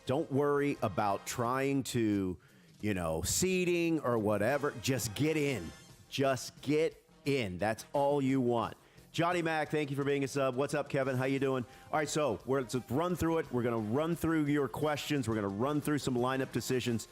Don't worry about trying to, seeding or whatever. Just get in. Just get in. That's all you want. Johnny Mac, thank you for being a sub. What's up, Kevin? How you doing? All right, so let's run through it. We're going to run through your questions. We're going to run through some lineup decisions,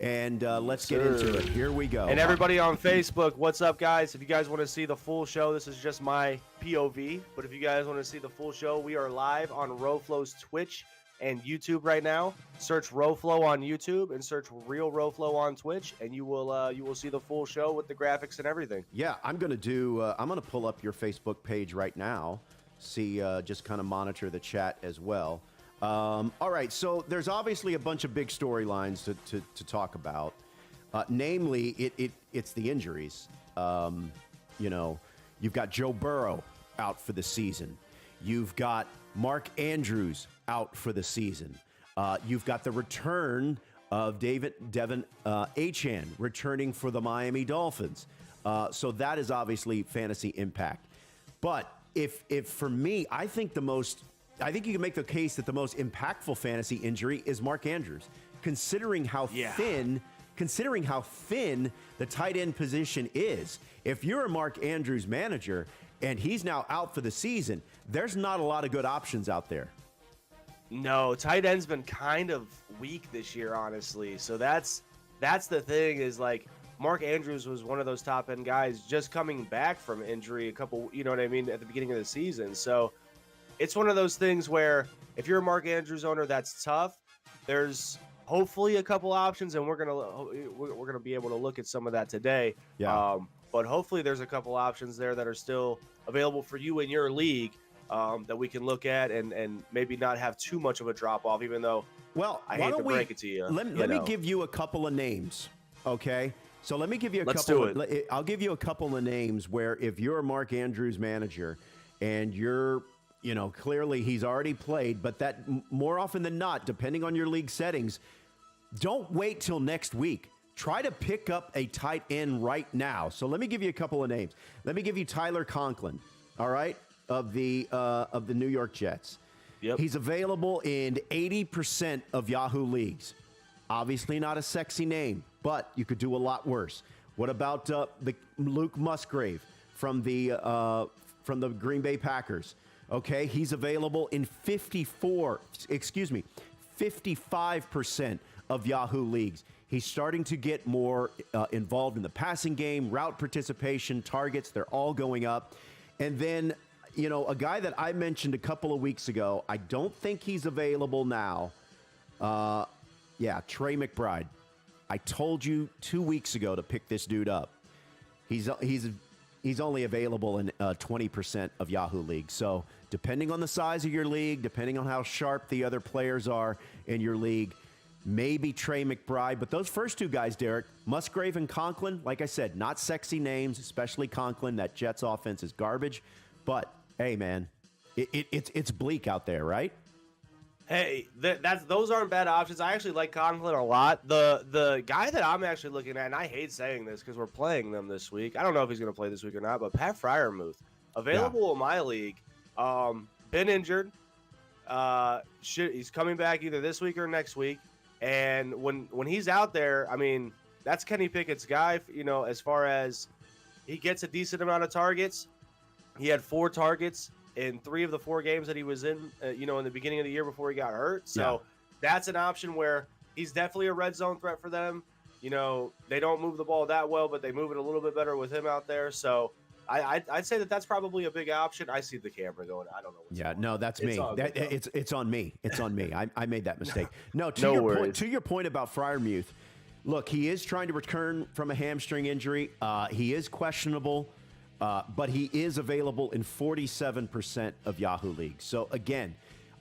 and let's get into it. Here we go. And everybody on Facebook, what's up, guys? If you guys want to see the full show, this is just my POV. But if you guys want to see the full show, we are live on RoFlow's Twitch and YouTube right now. Search RoFlow on YouTube and search Real RoFlow on Twitch, and you will see the full show with the graphics and everything. Yeah, I'm gonna pull up your Facebook page right now. See, just kind of monitor the chat as well. All right, so there's obviously a bunch of big storylines to talk about. Namely, it's the injuries. You've got Joe Burrow out for the season. You've got Mark Andrews out for the season. You've got the return of Devin Achane returning for the Miami Dolphins. So that is obviously fantasy impact. But if for me, I think you can make the case that the most impactful fantasy injury is Mark Andrews, considering how thin the tight end position is. If you're a Mark Andrews manager and he's now out for the season, there's not a lot of good options out there. No, tight end's been kind of weak this year, honestly. So that's the thing is, like, Mark Andrews was one of those top end guys just coming back from injury at the beginning of the season. So it's one of those things where if you're a Mark Andrews owner, that's tough. There's hopefully a couple options, and we're gonna be able to look at some of that today. Yeah. But hopefully there's a couple options there that are still available for you in your league. That we can look at and maybe not have too much of a drop off, even though I hate to break it to you. Let me give you a couple of names, okay? So let me give you I'll give you a couple of names where if you're a Mark Andrews manager and you're, clearly he's already played, but that more often than not, depending on your league settings, don't wait till next week. Try to pick up a tight end right now. So let me give you a couple of names. Let me give you Tyler Conklin, all right? Of the New York Jets. Yep. He's available in 80% of Yahoo leagues. Obviously not a sexy name, but you could do a lot worse. What about the Luke Musgrave from the Green Bay Packers? Okay, he's available in 55% of Yahoo leagues. He's starting to get more involved in the passing game, route participation, targets, they're all going up. And then a guy that I mentioned a couple of weeks ago, I don't think he's available now. Trey McBride. I told you 2 weeks ago to pick this dude up. He's only available in 20% of Yahoo leagues. So depending on the size of your league, depending on how sharp the other players are in your league, maybe Trey McBride. But those first two guys, Derek, Musgrave and Conklin, like I said, not sexy names, especially Conklin. That Jets offense is garbage. But hey, man, it's bleak out there, right? Hey, those aren't bad options. I actually like Conklin a lot. The guy that I'm actually looking at, and I hate saying this because we're playing them this week. I don't know if he's going to play this week or not, but Pat Freiermuth, available in my league. Been injured. He's coming back either this week or next week. And when he's out there, I mean, that's Kenny Pickett's guy. As far as he gets a decent amount of targets. He had 4 targets in 3 of the 4 games that he was in, in the beginning of the year before he got hurt. So that's an option where he's definitely a red zone threat for them. They don't move the ball that well, but they move it a little bit better with him out there. So I'd say that's probably a big option. I see the camera going. I don't know. What's going on. That's me. It's on me. It's on me. I made that mistake. No, to your point about Freiermuth, look, he is trying to return from a hamstring injury. He is questionable. But he is available in 47% of Yahoo leagues. So again,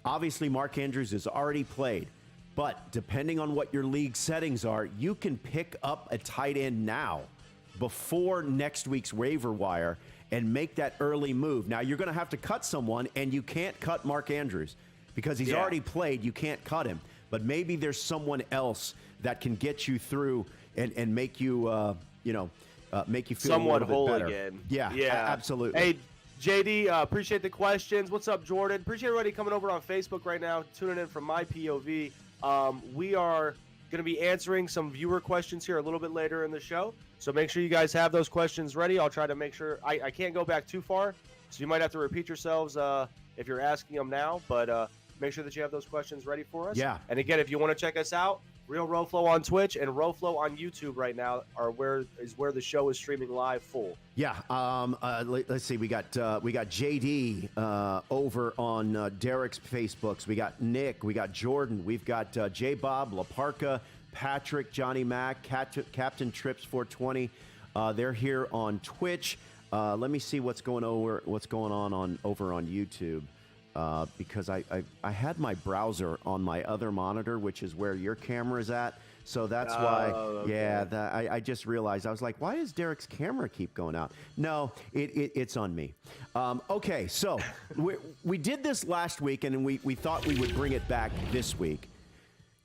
obviously Mark Andrews has already played, but depending on what your league settings are, you can pick up a tight end now before next week's waiver wire and make that early move. Now you're going to have to cut someone, and you can't cut Mark Andrews because he's already played. You can't cut him, but maybe there's someone else that can get you through and make you, make you feel somewhat a little whole bit better. again. Yeah, absolutely. Hey, JD, appreciate the questions. What's up, Jordan? Appreciate everybody coming over on Facebook right now, tuning in from my POV. We are going to be answering some viewer questions here a little bit later in the show. So make sure you guys have those questions ready. I'll try to make sure I can't go back too far, so you might have to repeat yourselves if you're asking them now. But make sure that you have those questions ready for us. Yeah. And again, if you want to check us out, Real Roflo on Twitch and Roflo on YouTube right now are where the show is streaming live full. Yeah. Let's see. We got JD over on Derek's Facebooks. We got Nick. We got Jordan. We've got J Bob, La Parca, Patrick, Johnny Mac, Captain Trips 420. They're here on Twitch. Let me see what's going on over on YouTube. Because I had my browser on my other monitor, which is where your camera is at. So that's why, okay. Yeah, I just realized. I was like, why does Derek's camera keep going out? No, it's on me. Okay, so we did this last week, and we thought we would bring it back this week.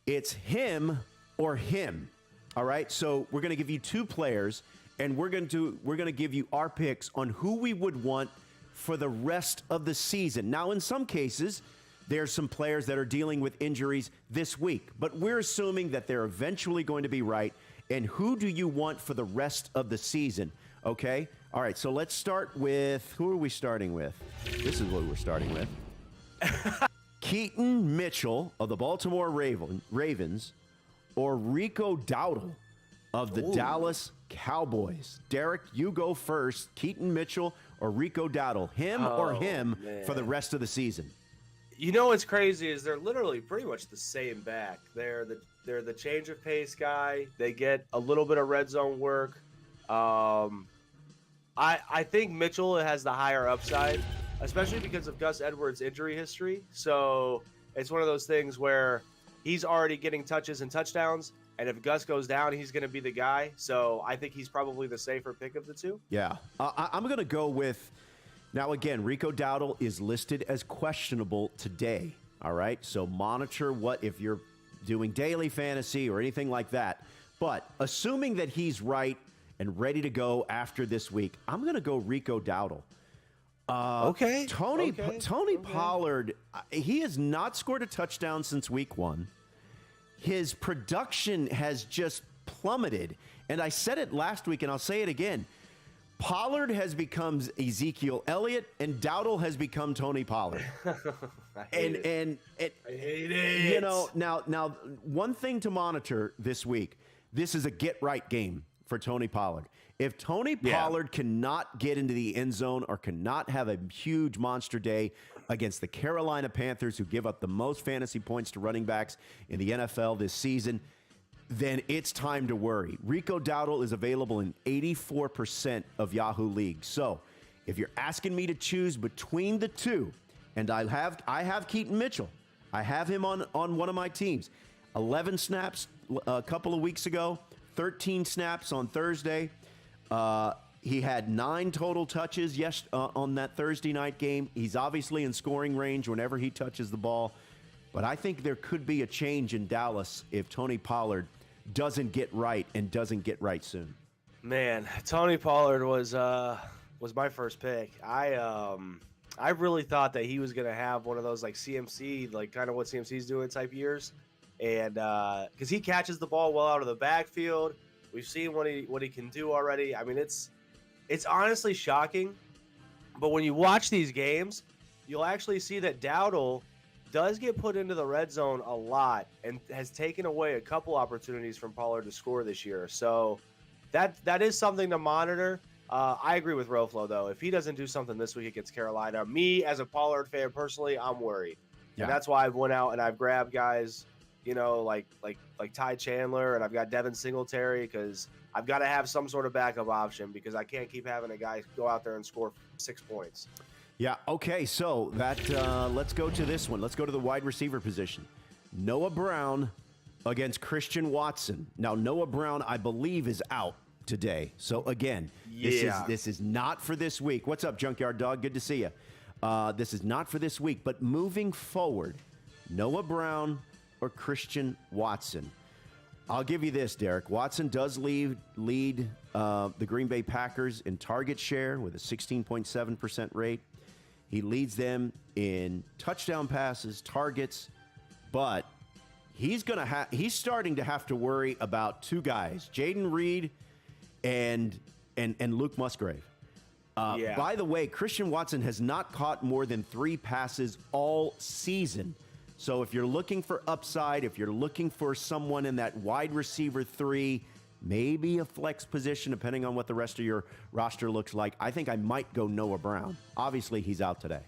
It's him or him, all right? So we're going to give you two players, and we're going to give you our picks on who we would want for the rest of the season. Now, in some cases, there's some players that are dealing with injuries this week, but we're assuming that they're eventually going to be right. And who do you want for the rest of the season? Okay? All right, so let's start with, who are we starting with? This is what we're starting with. Keaton Mitchell of the Baltimore Ravens or Rico Dowdle of the Dallas Cowboys. Derek, you go first. Keaton Mitchell or Rico Dowdle, him or him for the rest of the season? You know what's crazy is they're literally pretty much the same back. They're the change of pace guy. They get a little bit of red zone work. I think Mitchell has the higher upside, especially because of Gus Edwards' injury history. So it's one of those things where he's already getting touches and touchdowns. And if Gus goes down, he's going to be the guy. So I think he's probably the safer pick of the two. Yeah. I'm going to go with, now again, Rico Dowdle is listed as questionable today. All right. So monitor if you're doing daily fantasy or anything like that. But assuming that he's right and ready to go after this week, I'm going to go Rico Dowdle. Okay. Tony Pollard, he has not scored a touchdown since week 1. His production has just plummeted. And I said it last week, and I'll say it again. Pollard has become Ezekiel Elliott, and Dowdle has become Tony Pollard. I hate it. You know, now, one thing to monitor this week, this is a get-right game for Tony Pollard. If Tony Pollard cannot get into the end zone or cannot have a huge monster day against the Carolina Panthers, who give up the most fantasy points to running backs in the NFL this season, then it's time to worry. Rico Dowdle is available in 84% of Yahoo leagues. So if you're asking me to choose between the two, and I have Keaton Mitchell. I have him on one of my teams. 11 snaps a couple of weeks ago, 13 snaps on Thursday. He had 9 total touches on that Thursday night game. He's obviously in scoring range whenever he touches the ball. But I think there could be a change in Dallas if Tony Pollard doesn't get right and doesn't get right soon. Man, Tony Pollard was my first pick. I really thought that he was going to have one of those like CMC, like kind of what CMC's doing type years. And because he catches the ball well out of the backfield. We've seen what he can do already. I mean, it's honestly shocking. But when you watch these games, you'll actually see that Dowdle does get put into the red zone a lot and has taken away a couple opportunities from Pollard to score this year. So that is something to monitor. I agree with Roflo, though. If he doesn't do something this week against Carolina, me as a Pollard fan personally, I'm worried. Yeah. And that's why I've went out and I've grabbed guys, you know, like Ty Chandler, and I've got Devin Singletary, because I've got to have some sort of backup option, because I can't keep having a guy go out there and score 6 points. Yeah, okay, so let's go to this one. Let's go to the wide receiver position. Noah Brown against Christian Watson. Now, Noah Brown, I believe, is out today. So, again, this is not for this week. What's up, Junkyard Dog? Good to see you. This is not for this week, but moving forward, Noah Brown or Christian Watson. I'll give you this, Derek. Watson does lead the Green Bay Packers in target share with a 16.7% rate. He leads them in touchdown passes, targets, but he's starting to have to worry about two guys, Jaden Reed and Luke Musgrave. By the way, Christian Watson has not caught more than 3 passes all season. So if you're looking for upside, if you're looking for someone in that wide receiver 3, maybe a flex position, depending on what the rest of your roster looks like, I think I might go Noah Brown. Obviously, he's out today.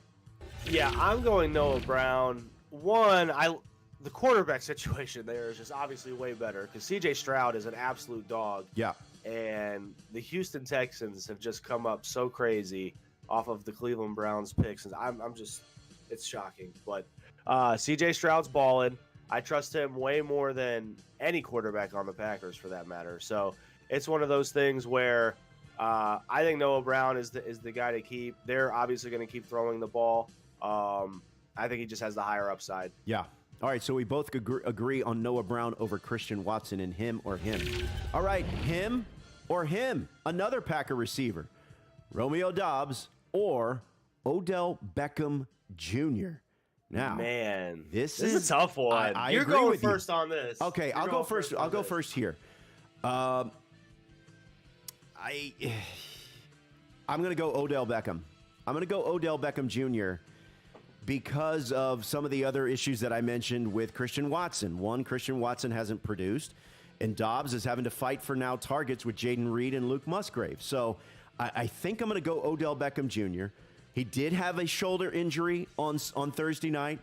Yeah, I'm going Noah Brown. The quarterback situation there is just obviously way better because C.J. Stroud is an absolute dog. Yeah. And the Houston Texans have just come up so crazy off of the Cleveland Browns picks. It's shocking. But C.J. Stroud's balling. I trust him way more than any quarterback on the Packers, for that matter. So it's one of those things where I think Noah Brown is the guy to keep. They're obviously going to keep throwing the ball. I think he just has the higher upside. Yeah. All right, so we both agree on Noah Brown over Christian Watson and him or him. All right, him or him. Another Packer receiver, Romeo Doubs or Odell Beckham Jr. Now, man, this is a tough one. You're going first on this. Okay, I'll go first. I'll go first here. I'm going to go Odell Beckham. I'm going to go Odell Beckham Jr. because of some of the other issues that I mentioned with Christian Watson. One, Christian Watson hasn't produced, and Dobbs is having to fight for now targets with Jaden Reed and Luke Musgrave. So I think I'm going to go Odell Beckham Jr. He did have a shoulder injury on Thursday night.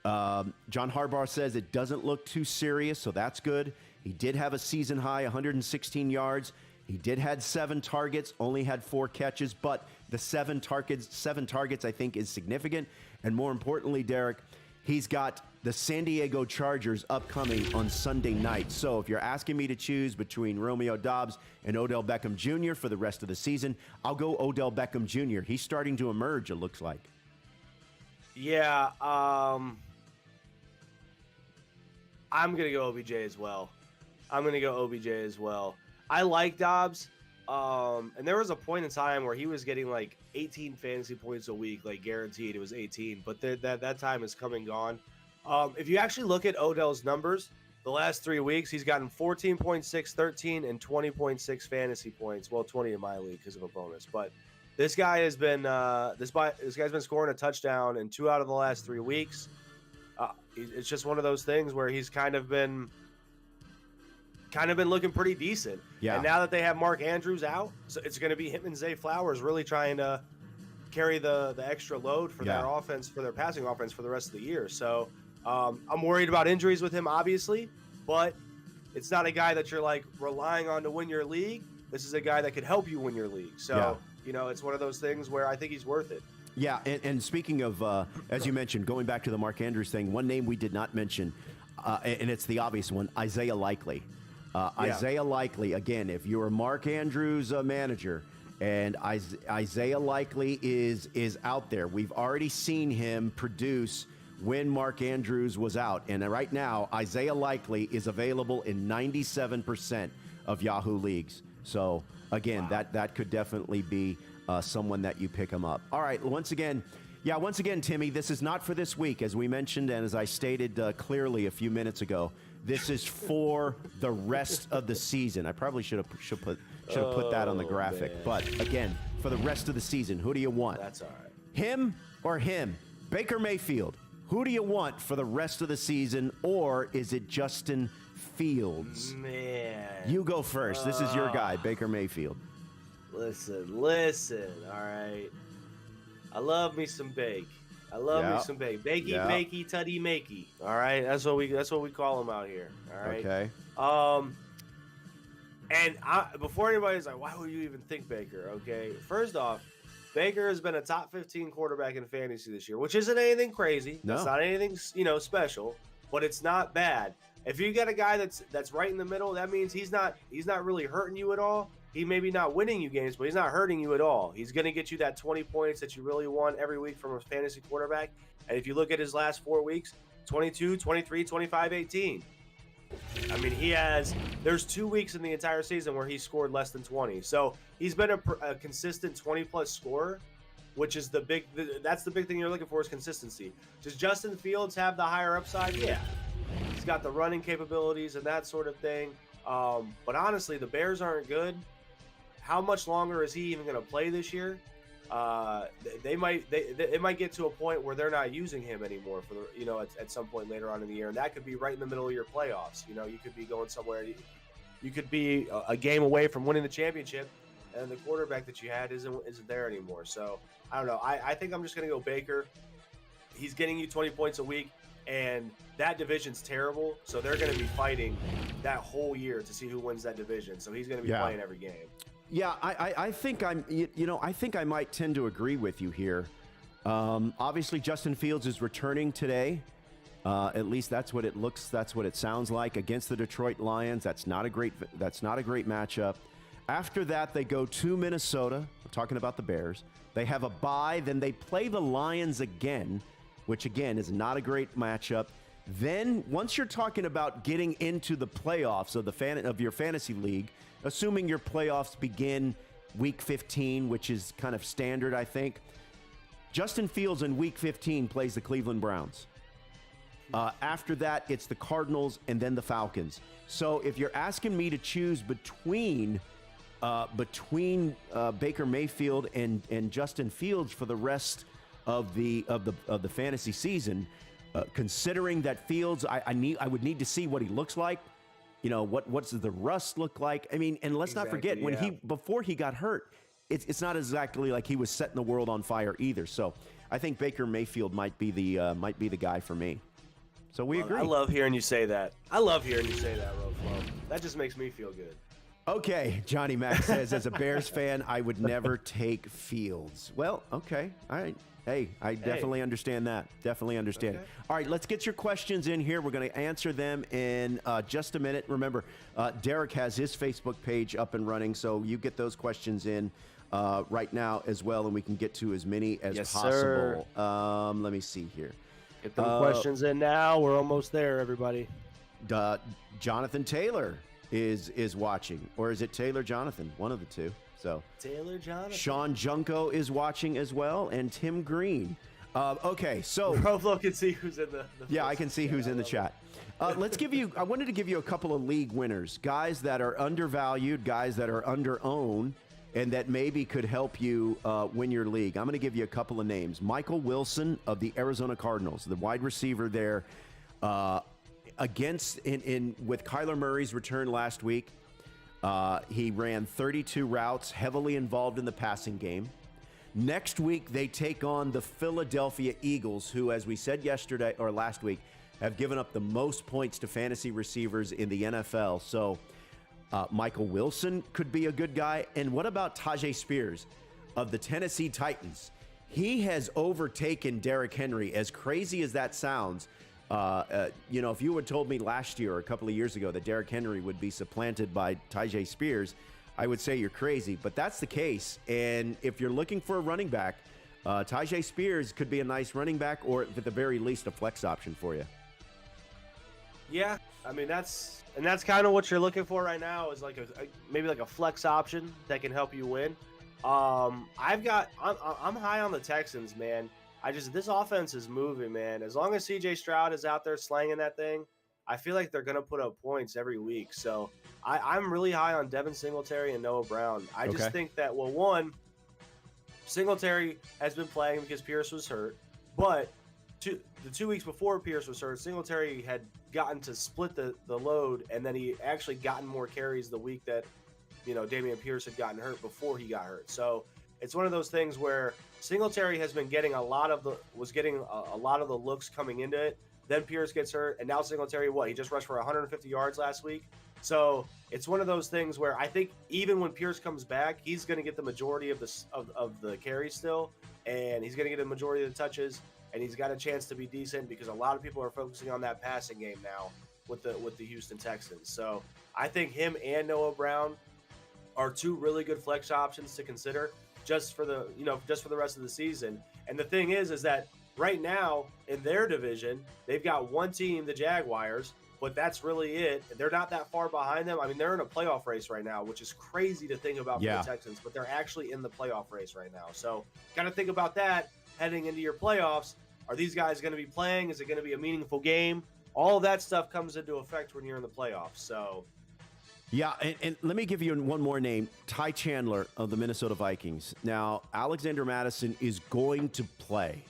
John Harbaugh says it doesn't look too serious, so that's good. He did have a season high, 116 yards. He did had 7 targets, only had 4 catches, but the 7 targets I think is significant. And more importantly, Derek, he's got the San Diego Chargers upcoming on Sunday night. So if you're asking me to choose between Romeo Doubs and Odell Beckham Jr. for the rest of the season, I'll go Odell Beckham Jr. He's starting to emerge, it looks like. Yeah, I'm going to go OBJ as well. I like Dobbs. And there was a point in time where he was getting like 18 fantasy points a week, like guaranteed. It was 18, but that time is come and gone. If you actually look at Odell's numbers, the last 3 weeks, he's gotten 14.6, 13, and 20.6 fantasy points. Well, 20 in my league because of a bonus. But this guy has been this guy's been scoring a touchdown in 2 out of the last 3 weeks. It's just one of those things where he's kind of been looking pretty decent. Yeah. And now that they have Mark Andrews out, so it's going to be him and Zay Flowers really trying to carry the extra load for their offense, for their passing offense for the rest of the year. So I'm worried about injuries with him, obviously, but it's not a guy that you're like relying on to win your league. This is a guy that could help you win your league. So, it's one of those things where I think he's worth it. Yeah, and speaking of, as you mentioned, going back to the Mark Andrews thing, one name we did not mention, and it's the obvious one, Isaiah Likely. Isaiah Likely, again, if you're a Mark Andrews manager and Isaiah Likely is out there, we've already seen him produce when Mark Andrews was out. And right now, Isaiah Likely is available in 97% of Yahoo leagues. So, again, that could definitely be someone that you pick him up. All right, once again, Timmy, this is not for this week, as we mentioned and as I stated clearly a few minutes ago. This is for the rest of the season. I probably should have put that on the graphic. Man. But again, for the rest of the season, who do you want? That's all right. Him or him? Baker Mayfield. Who do you want for the rest of the season, or is it Justin Fields? Man. You go first. This is your guy, Baker Mayfield. Listen. All right. I love me some Bake. Me some Bake. Bakey, makey, tutty, makey. All right, that's what we call him out here. All right. Okay. And before anybody's like, why would you even think Baker? Okay. First off, Baker has been a top 15 quarterback in fantasy this year, which isn't anything crazy. No. It's not anything special, but it's not bad. If you get a guy that's right in the middle, that means he's not really hurting you at all. He may be not winning you games, but he's not hurting you at all. He's going to get you that 20 points that you really want every week from a fantasy quarterback. And if you look at his last 4 weeks, 22, 23, 25, 18. I mean, there's 2 weeks in the entire season where he scored less than 20. So he's been a consistent 20-plus scorer, which is that's the big thing you're looking for is consistency. Does Justin Fields have the higher upside? Yeah. He's got the running capabilities and that sort of thing. But honestly, the Bears aren't good. How much longer is he even going to play this year? It might get to a point where they're not using him anymore at some point later on in the year, and that could be right in the middle of your playoffs. You could be going somewhere. You could be a game away from winning the championship, and the quarterback that you had isn't there anymore. So I don't know. I think I'm just going to go Baker. He's getting you 20 points a week, and that division's terrible. So they're going to be fighting that whole year to see who wins that division. So he's going to be playing every game. Yeah, I think I think I might tend to agree with you here. Obviously, Justin Fields is returning today. At least that's what it looks. That's what it sounds like against the Detroit Lions. That's not a great matchup. After that, they go to Minnesota. We're talking about the Bears. They have a bye. Then they play the Lions again, which again is not a great matchup. Then once you're talking about getting into the playoffs of your fantasy league, assuming your playoffs begin week 15, which is kind of standard, I think, Justin Fields in week 15 plays the Cleveland Browns. After that, it's the Cardinals and then the Falcons. So if you're asking me to choose between Baker Mayfield and Justin Fields for the rest of the fantasy season, considering that Fields, I would need to see what he looks like. What's the rust look like? I mean, and let's not forget before he got hurt, it's not exactly like he was setting the world on fire either. So I think Baker Mayfield might be the guy for me. So we agree. I love hearing you say that. Roflo. That just makes me feel good. Okay, Johnny Mac says, as a Bears fan, I would never take Fields. Well, okay, all right. Hey, I definitely understand that. Definitely understand. Okay. All right, let's get your questions in here. We're going to answer them in just a minute. Remember, Derek has his Facebook page up and running, so you get those questions in right now as well, and we can get to as many as possible. Let me see here. Get them questions in now. We're almost there, everybody. Jonathan Taylor is watching, or is it Taylor Jonathan? One of the two. So Taylor Jonathan. Sean Junko is watching as well, and Tim Green. Okay, so Roflo can see who's in the I can see who's in the chat. I wanted to give you a couple of league winners, guys that are undervalued, guys that are under-owned, and that maybe could help you win your league. I'm going to give you a couple of names. Michael Wilson of the Arizona Cardinals, the wide receiver there, with Kyler Murray's return last week. He ran 32 routes, heavily involved in the passing game. Next week, they take on the Philadelphia Eagles, who, as we said yesterday or last week, have given up the most points to fantasy receivers in the NFL. So Michael Wilson could be a good guy. And what about Tajay Spears of the Tennessee Titans? He has overtaken Derrick Henry. As crazy as that sounds, if you had told me last year or a couple of years ago that Derrick Henry would be supplanted by Tajay Spears, I would say you're crazy. But that's the case. And if you're looking for a running back, Tajay Spears could be a nice running back, or at the very least a flex option for you. Yeah, I mean that's kind of what you're looking for right now is like maybe like a flex option that can help you win. I'm high on the Texans, man. This offense is moving, man. As long as CJ Stroud is out there slanging that thing, I feel like they're going to put up points every week. So I'm really high on Devin Singletary and Noah Brown. I just think that, well, one, Singletary has been playing because Pierce was hurt. But the 2 weeks before Pierce was hurt, Singletary had gotten to split the load, and then he actually gotten more carries the week that, Dameon Pierce had gotten hurt before he got hurt. So it's one of those things where Singletary has been getting a lot of the looks coming into it. Then Pierce gets hurt, and now Singletary, he just rushed for 150 yards last week. So it's one of those things where I think even when Pierce comes back, he's going to get the majority of the carries still, and he's going to get the majority of the touches, and he's got a chance to be decent because a lot of people are focusing on that passing game now with the Houston Texans. So I think him and Noah Brown are two really good flex options to consider just for the rest of the season. And the thing is that right now in their division, they've got one team, the Jaguars, but that's really it. They're not that far behind them. I mean, they're in a playoff race right now, which is crazy to think about for the Texans, but they're actually in the playoff race right now. So got to think about that heading into your playoffs. Are these guys going to be playing? Is it going to be a meaningful game? All of that stuff comes into effect when you're in the playoffs. So, yeah, and let me give you one more name, Ty Chandler of the Minnesota Vikings. Now, Alexander Mattison is going to play,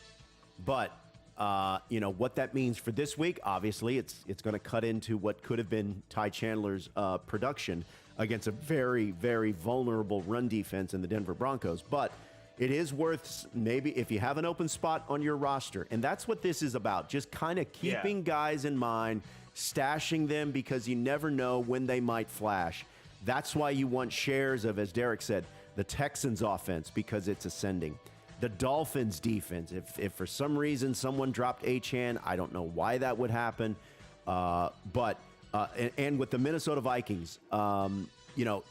but what that means for this week, obviously, it's going to cut into what could have been Ty Chandler's production against a very, very vulnerable run defense in the Denver Broncos. But it is worth maybe if you have an open spot on your roster, and that's what this is about, just kind of keeping guys in mind, stashing them because you never know when they might flash. That's why you want shares of, as Derek said, the Texans offense because it's ascending. The Dolphins defense, if for some reason someone dropped Achane, I don't know why that would happen. But with the Minnesota Vikings,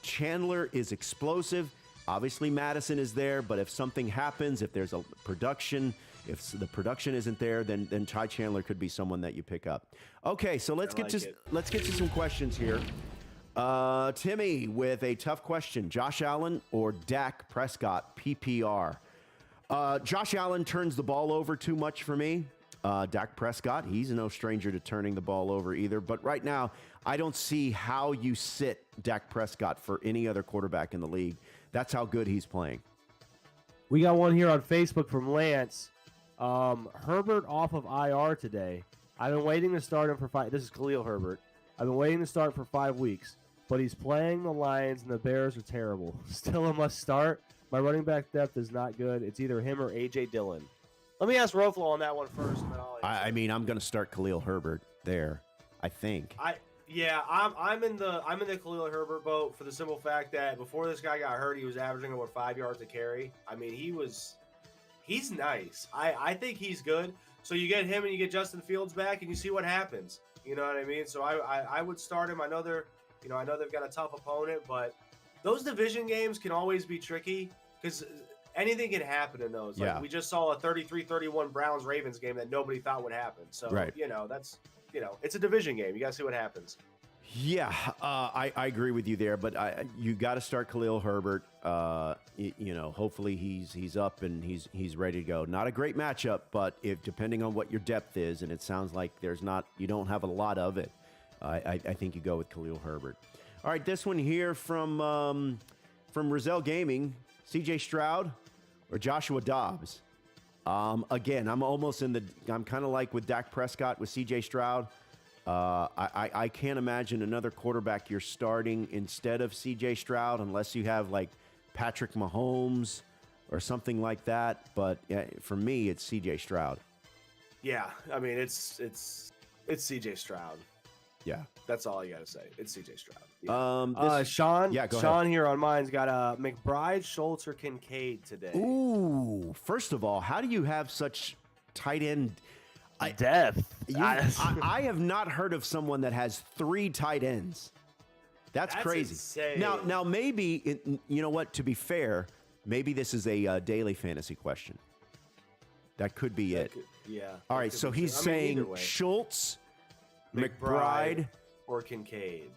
Chandler is explosive. Obviously, Madison is there, but if something happens, if there's a production, if the production isn't there, then Ty Chandler could be someone that you pick up. Okay, so let's get to some questions here. Timmy with a tough question: Josh Allen or Dak Prescott PPR? Josh Allen turns the ball over too much for me. Dak Prescott, he's no stranger to turning the ball over either. But right now, I don't see how you sit Dak Prescott for any other quarterback in the league. That's how good he's playing. We got one here on Facebook from Lance. Herbert off of IR today. I've been waiting to start him for 5. This is Khalil Herbert. I've been waiting to start for 5 weeks, but he's playing the Lions and the Bears are terrible. Still a must start. My running back depth is not good. It's either him or A.J. Dillon. Let me ask Roflo on that one first. And then I mean, I'm going to start Khalil Herbert there, I think. I'm in the Khalil Herbert boat for the simple fact that before this guy got hurt, he was averaging over 5 yards a carry. I mean, he's nice. I think he's good. So you get him and you get Justin Fields back and you see what happens. You know what I mean? So I would start him. I know they've got a tough opponent, but those division games can always be tricky because anything can happen in those. Like we just saw a 33-31 Browns-Ravens game that nobody thought would happen. So, that's it's a division game. You got to see what happens. Yeah, I agree with you there, but you got to start Khalil Herbert. Hopefully he's up and he's ready to go. Not a great matchup, but depending on what your depth is, and it sounds like you don't have a lot of it, I think you go with Khalil Herbert. All right, this one here from Rizal Gaming, C.J. Stroud or Joshua Dobbs. Again, I'm kind of like with Dak Prescott with C.J. Stroud. I can't imagine another quarterback you're starting instead of C.J. Stroud unless you have like Patrick Mahomes or something like that. But for me, it's C.J. Stroud. Yeah, I mean it's C.J. Stroud. Yeah, that's all I got to say. It's C.J. Stroud. Yeah. Sean. Yeah, go Sean ahead. here on mine's got McBride, Schultz, or Kincaid today. Ooh, first of all, how do you have such tight end depth? I have not heard of someone that has 3 tight ends. That's crazy. Insane. Now maybe you know what? To be fair, maybe this is a daily fantasy question. That could be it. All right. So he's saying Schultz, McBride, or Kincaid.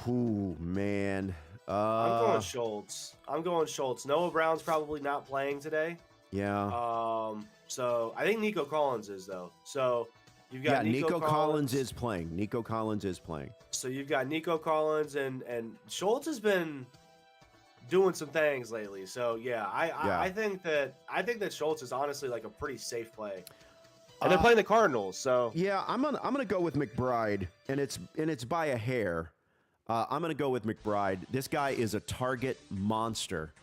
Ooh, man. I'm going Schultz. Noah Brown's probably not playing today. Yeah. So I think Nico Collins is though. So you've got Nico Collins is playing. So you've got Nico Collins and Schultz has been doing some things lately. So I think that Schultz is honestly like a pretty safe play. And they're playing the Cardinals, so yeah, I'm gonna go with McBride, and it's by a hair. I'm gonna go with McBride. This guy is a target monster,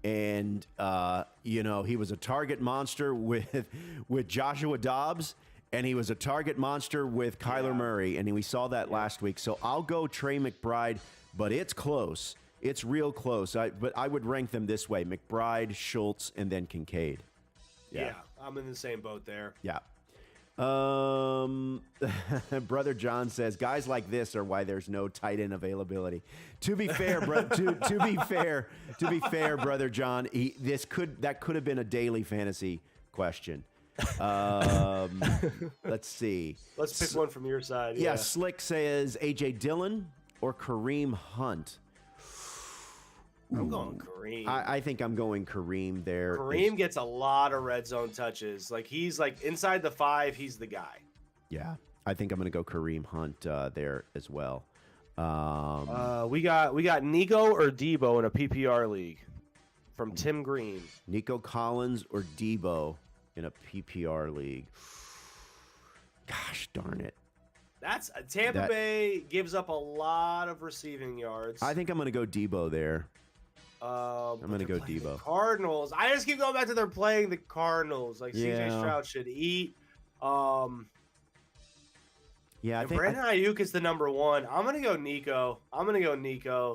and he was a target monster with Joshua Dobbs, and he was a target monster with Kyler Murray, and we saw that last week. So I'll go Trey McBride, but it's close. It's real close. But I would rank them this way: McBride, Schultz, and then Kincaid. Yeah, I'm in the same boat there. Yeah. Brother John says guys like this are why there's no tight end availability. To be fair, to be fair, Brother John, that could have been a daily fantasy question. Let's see. Let's pick one from your side. Yeah, Slick says A.J. Dillon or Kareem Hunt. I'm going Kareem. I think I'm going Kareem there. Kareem gets a lot of red zone touches. Like he's like inside the 5, he's the guy. Yeah, I think I'm going to go Kareem Hunt there as well. We got Nico or Debo in a PPR league from Tim Green. Nico Collins or Debo in a PPR league. Gosh darn it. That's Tampa Bay gives up a lot of receiving yards. I think I'm going to go Debo there. I'm going to go Debo. Cardinals. I just keep going back to they're playing the Cardinals. Like CJ Stroud should eat. Yeah, I think Brandon Ayuk is the number 1. I'm gonna go Nico.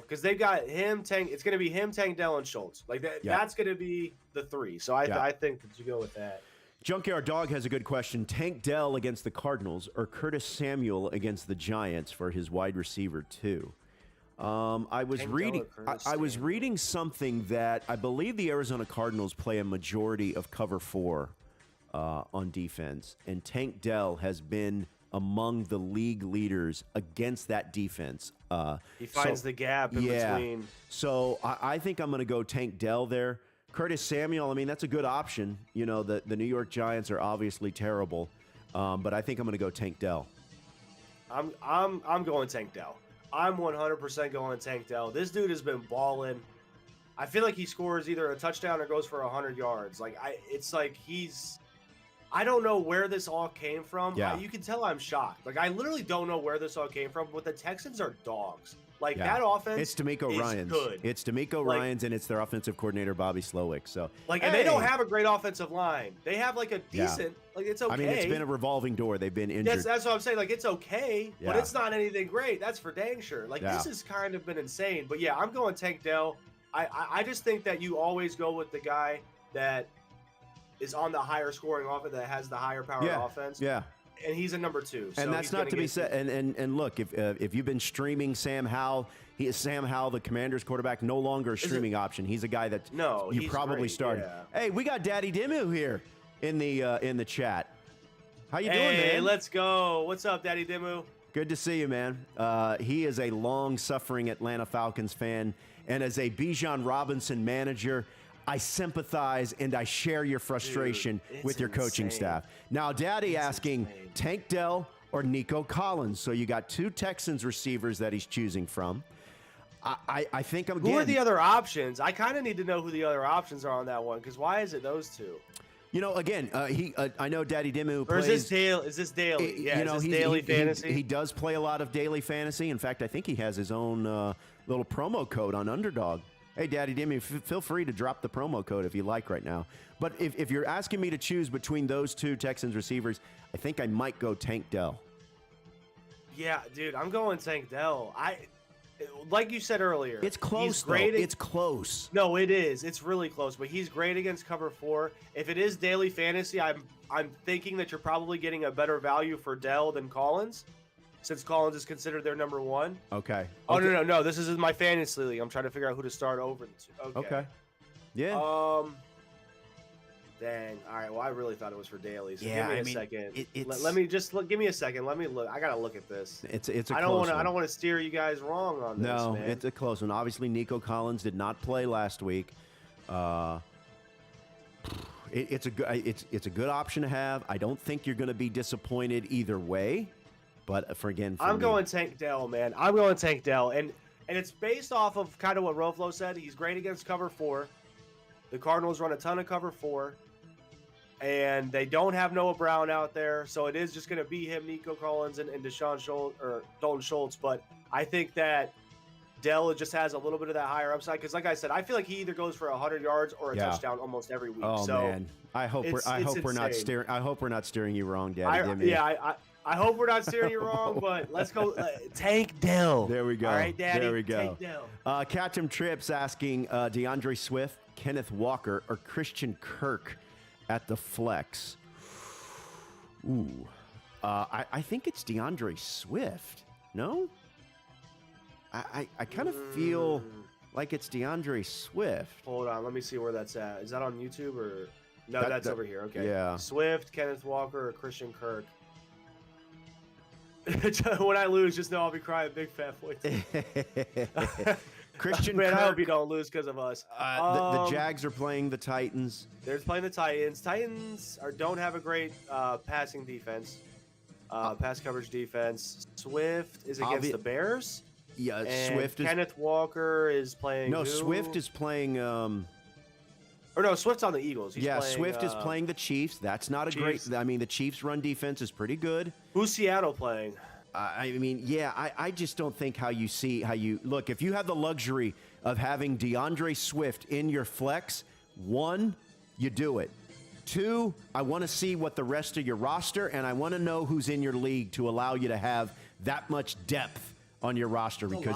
Because they've got him, Tank. It's gonna be him, Tank Dell, and Schultz. Like that. Yeah. That's gonna be the 3. So I think that you go with that. Junkyard Dog has a good question. Tank Dell against the Cardinals or Curtis Samuel against the Giants for his wide receiver 2. I was reading something that I believe the Arizona Cardinals play a majority of cover 4 on defense, and Tank Dell has been among the league leaders against that defense. He finds the gap in between. So I think I'm going to go Tank Dell there. Curtis Samuel, I mean, that's a good option. You know, the New York Giants are obviously terrible, but I think I'm going to go Tank Dell. I'm going Tank Dell. I'm 100% going Tank Dell. This dude has been balling. I feel like he scores either a touchdown or goes for 100 yards. It's like he's. I don't know where this all came from. Yeah. You can tell I'm shocked. Like I literally don't know where this all came from. But the Texans are dogs. Like that offense. It's D'Amico Ryans. Good. It's D'Amico Ryans, and it's their offensive coordinator Bobby Slowick. So and they don't have a great offensive line. They have like a decent. Like it's okay. I mean, it's been a revolving door. They've been injured. That's what I'm saying. Like it's okay, but it's not anything great. That's for dang sure. Like this has kind of been insane. But yeah, I'm going Tank Dell. I just think that you always go with the guy that is on the higher scoring offense, that has the higher powered offense. Yeah. And he's a number 2. And that's not to be said. And look, if you've been streaming Sam Howell, Sam Howell, the Commanders quarterback, no longer a streaming option. He's a guy that you probably started. Yeah. Hey, we got Daddy Dimu here in the chat. How you doing, man? Hey, let's go. What's up, Daddy Dimu? Good to see you, man. He is a long-suffering Atlanta Falcons fan, and as a Bijan Robinson manager, I sympathize and I share your frustration with your coaching staff. Now, Daddy asking Tank Dell or Nico Collins. So you got 2 Texans receivers that he's choosing from. I think I'm. Who are the other options? I kind of need to know who the other options are on that one, because why is it those 2? You know, again, I know Daddy Dimu plays. Or is this daily? Yeah, is this daily fantasy? He does play a lot of daily fantasy. In fact, I think he has his own little promo code on Underdog. Hey, Daddy Dimu, feel free to drop the promo code if you like right now. But if you're asking me to choose between those 2 Texans receivers, I think I might go Tank Dell. Yeah, dude, I'm going Tank Dell. Like you said earlier, it's close. It's close. No, it is. It's really close. But he's great against cover 4. If it is daily fantasy, I'm thinking that you're probably getting a better value for Dell than Collins, since Collins is considered their number 1. Okay. Oh no. This is my fantasy league. I'm trying to figure out who to start over the 2. Okay. Yeah. Dang. All right. Well, I really thought it was for daily. So yeah, give me a second. Let me just look. Give me a second. Let me look. I gotta look at this. It's a I close one. I don't want to steer you guys wrong on this. No, man. it's a close one. Obviously, Nico Collins did not play last week. It's a good option to have. I don't think you're going to be disappointed either way. But I'm going Tank Dell, man. I'm going Tank Dell, and it's based off of kind of what Roflo said. He's great against cover 4. The Cardinals run a ton of cover 4. And they don't have Noah Brown out there, so it is just going to be him, Nico Collins, and Deshaun Schultz or Dalton Schultz. But I think that Dell just has a little bit of that higher upside because, like I said, I feel like he either goes for 100 yards or a touchdown almost every week. Oh man, I hope we're not steering you wrong, Daddy. I hope we're not steering you wrong, but let's go. Tank Dell. There we go. All right, Daddy. There we go. Tank Dell. Catchem Trips asking DeAndre Swift, Kenneth Walker, or Christian Kirk at the flex. Ooh. I think it's DeAndre Swift. No? I kind of feel like it's DeAndre Swift. Hold on. Let me see where that's at. Is that on YouTube or... No, that's over here. Okay. Yeah. Swift, Kenneth Walker, or Christian Kirk. When I lose, just know I'll be crying big fat boy. Christian Man, Kirk. I hope you don't lose because of us. The Jags are playing the Titans. They're playing the Titans. Titans don't have a great passing defense, pass coverage defense. Swift is against the Bears. Yeah, and Swift is. Kenneth Walker is playing. No, who? Swift is playing. Or no, Swift's on the Eagles. He's playing, Swift is playing the Chiefs. That's not a Chiefs. great. I mean, the Chiefs' run defense is pretty good. Who's Seattle playing? I mean, yeah, I just don't think how you look. If you have the luxury of having DeAndre Swift in your flex, one, you do it. Two, I want to see what the rest of your roster, and I want to know who's in your league to allow you to have that much depth on your roster because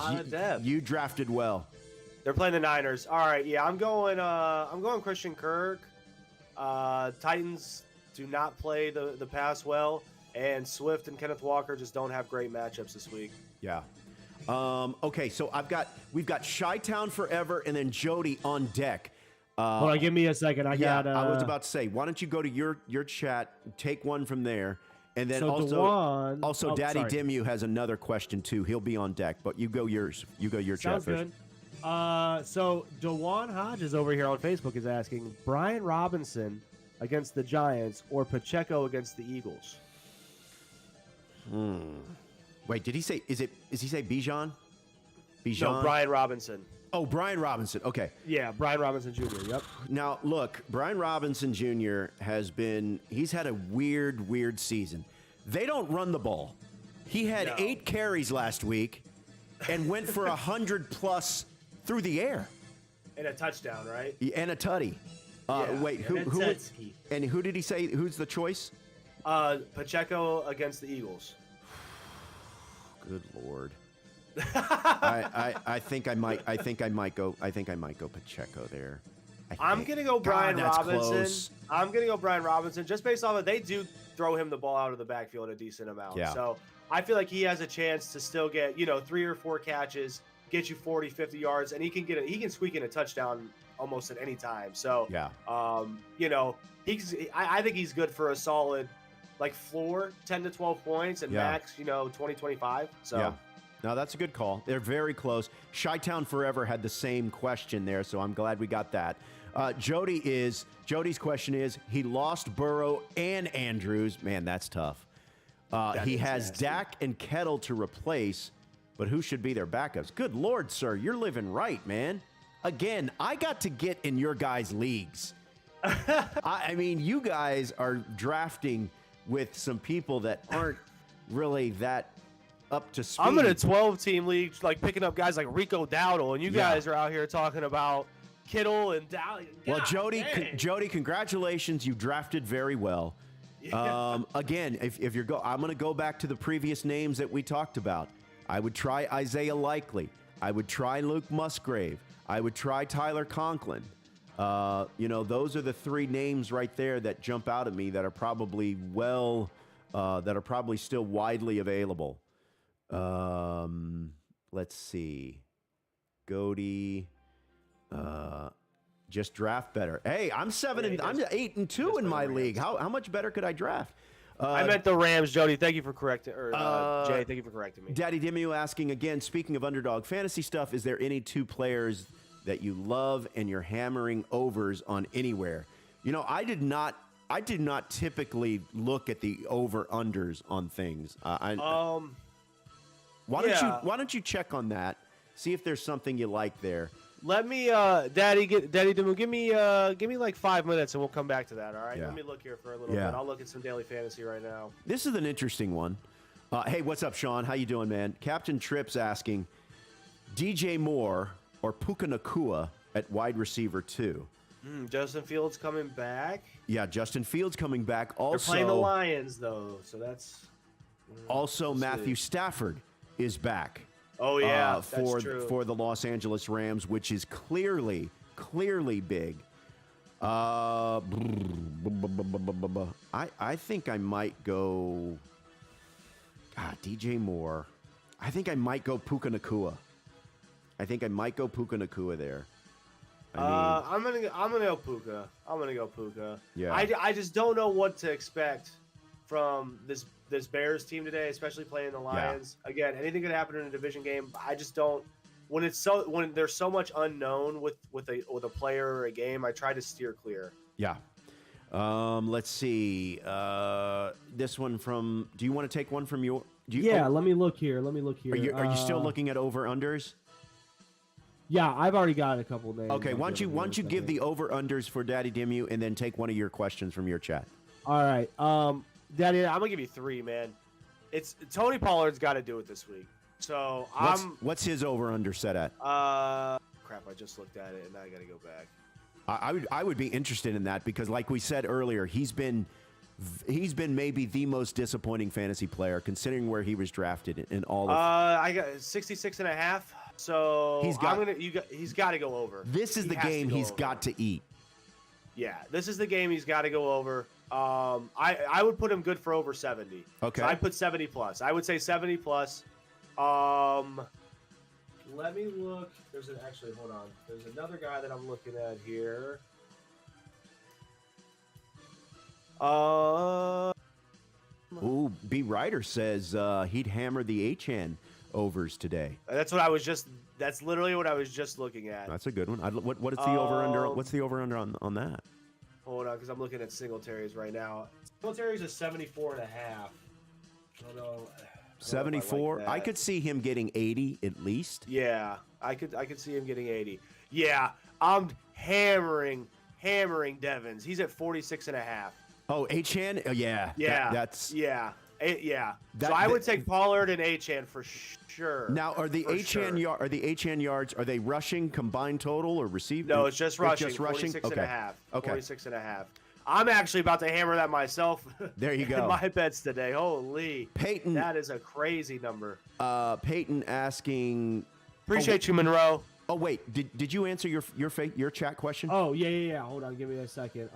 you drafted well. They're playing the Niners. All right, yeah, I'm going Christian Kirk. Titans do not play the pass well, and Swift and Kenneth Walker just don't have great matchups this week. Yeah. Okay, so we've got Chi-Town Forever and then Jody on deck. Hold on, give me a second. I was about to say, why don't you go to your chat, take one from there, and then Daddy Dimu has another question too. He'll be on deck, but you go yours. You go your chat Sounds first. good. So Dewan Hodges over here on Facebook is asking Brian Robinson against the Giants or Pacheco against the Eagles. Wait, did he say? Is he say Bijan? No, Brian Robinson. Oh, Brian Robinson. Okay. Yeah, Brian Robinson Jr. Yep. Now look, Brian Robinson Jr. he's had a weird season. They don't run the ball. He had 8 carries last week, and went for 100+ through the air. And a touchdown, right? And a tutty. Wait, who did he say? Who's the choice? Pacheco against the Eagles. Good Lord. I think I might go Pacheco there. I'm gonna go Brian Robinson. Close. I'm gonna go Brian Robinson just based off of they do throw him the ball out of the backfield a decent amount. Yeah. So I feel like he has a chance to still get 3 or 4 catches, get you 40, 50 yards, and he can squeak in a touchdown almost at any time. So yeah, I think he's good for a solid floor 10 to 12 points and max 20, 25. So. Yeah. No, that's a good call. They're very close. Chi-Town Forever had the same question there, so I'm glad we got that. Jody's question is, he lost Burrow and Andrews. Man, that's tough. He has nasty. Dak and Kettle to replace, but who should be their backups? Good Lord, sir, you're living right, man. Again, I got to get in your guys' leagues. I mean, you guys are drafting with some people that aren't really that up to speed. I'm in a 12-team league, picking up guys like Rico Dowdle, and you guys are out here talking about Kittle and Dowdle. Well, Jody, congratulations. You drafted very well. Yeah. Again, if I'm going to go back to the previous names that we talked about. I would try Isaiah Likely. I would try Luke Musgrave. I would try Tyler Conklin. Those are the 3 names right there that jump out at me that are probably still widely available. Let's see. Goody. Just draft better. Hey, I'm 8-2 in my league. How much better could I draft? I meant the Rams, Jody. Thank you for correcting. Jay, thank you for correcting me. Daddy Dimu asking again. Speaking of underdog fantasy stuff, is there any 2 players that you love and you're hammering overs on anywhere? I did not typically look at the over unders on things. Why don't you check on that? See if there's something you like there. Let me, Daddy Dimu, give me 5 minutes and we'll come back to that. All right. Yeah. Let me look here for a little bit. I'll look at some daily fantasy right now. This is an interesting one. Hey, what's up, Sean? How you doing, man? Captain Trips asking, DJ Moore or Puka Nacua at wide receiver 2. Justin Fields coming back. Yeah, Justin Fields coming back. Also, they're playing the Lions though, so that's. Also, Matthew Stafford is back. Oh yeah, for that's true. For the Los Angeles Rams, which is clearly big. I think I might go. DJ Moore. I think I might go Puka Nacua. there. I'm gonna go Puka. Yeah. I just don't know what to expect from this Bears team today, especially playing the Lions. Yeah. Again, anything could happen in a division game. I just don't. When there's so much unknown with a player or a game, I try to steer clear. Yeah. Let's see. This one from. Do you want to take one from your? Let me look here. Are you still looking at over-unders? Yeah, I've already got a couple names. Okay, why don't you give the over-unders for Daddy Dimu and then take one of your questions from your chat. All right. Daddy, I'm going to give you 3, man. It's Tony Pollard's got to do it this week. So what's his over-under set at? Crap, I just looked at it and now I got to go back. I would be interested in that because like we said earlier, he's been maybe the most disappointing fantasy player considering where he was drafted in all of I got 66.5. So he's got to go over. This is the game he's got to eat. Yeah, this is the game he's got to go over. I would put him good for over 70. Okay. So I'd put 70 plus. I would say 70 plus. Let me look. Hold on. There's another guy that I'm looking at here. Ooh, B. Ryder says he'd hammer the Achan overs today. That's literally what I was just looking at. That's a good one. What is the over under? What's the over under on that? Hold on, because I'm looking at Singletary's right now. Singletary's is 74.5. I don't know. 74. I could see him getting 80 at least. Yeah, I could see him getting 80. Yeah, I'm hammering Devins. He's at 46.5. Oh, Achan? Yeah. That's yeah. So I would take Pollard and Achan for sure. Now, are the Achan yards? Are they rushing combined total or receiving? No, it's just rushing. 46.5. Okay. 46.5. I'm actually about to hammer that myself. There you go. In my bets today. Holy. Peyton. That is a crazy number. Peyton asking. Appreciate you, Monroe. Oh wait, did you answer your chat question? Oh yeah. Hold on, give me a second.